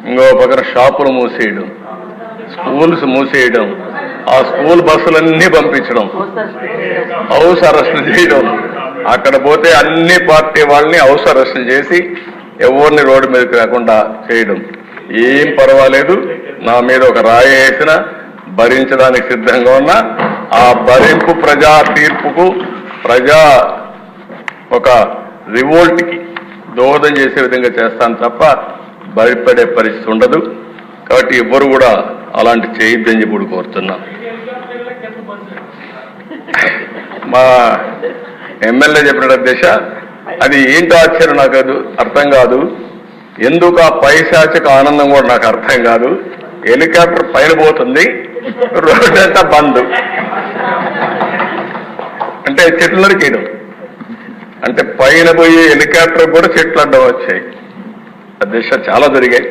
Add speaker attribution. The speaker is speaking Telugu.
Speaker 1: ఇంకో పక్కన షాపులు మూసేయడం, స్కూల్స్ మూసేయడం, ఆ స్కూల్ బస్సులన్నీ పంపించడం, హౌస్ అరెస్టులు చేయడం, అక్కడ పోతే అన్ని పార్టీ వాళ్ళని హౌస్ అరెస్టులు చేసి ఎవరిని రోడ్డు మీదకి రాకుండా చేయడం. ఏం పర్వాలేదు, నా మీద ఒక రాయి వేసినా భరించడానికి సిద్ధంగా ఉన్నా. ఆ భరింపు ప్రజా తీర్పుకు, ప్రజా ఒక రివోల్ట్కి దోహదం చేసే విధంగా చేస్తాను తప్ప భయపడే పరిస్థితి ఉండదు. కాబట్టి ఎవ్వరు కూడా అలాంటి చేయొద్దని చెప్పి కోరుతున్నా. మా ఎమ్మెల్యే చెప్పిన దిశ అది ఏంటో ఆశ్చర్యం నాకు అది అర్థం కాదు. ఎందుకు ఆ పైశాచిక ఆనందం కూడా నాకు అర్థం కాదు. హెలికాప్టర్ పైన పోతుంది, రోడ్డు అంతా బంద్, అంటే చెట్లు నరికేయడం, అంటే పైన పోయి హెలికాప్టర్ కూడా చెట్లు అడ్డం వచ్చాయి. ఆ దిశ చాలా జరిగాయి.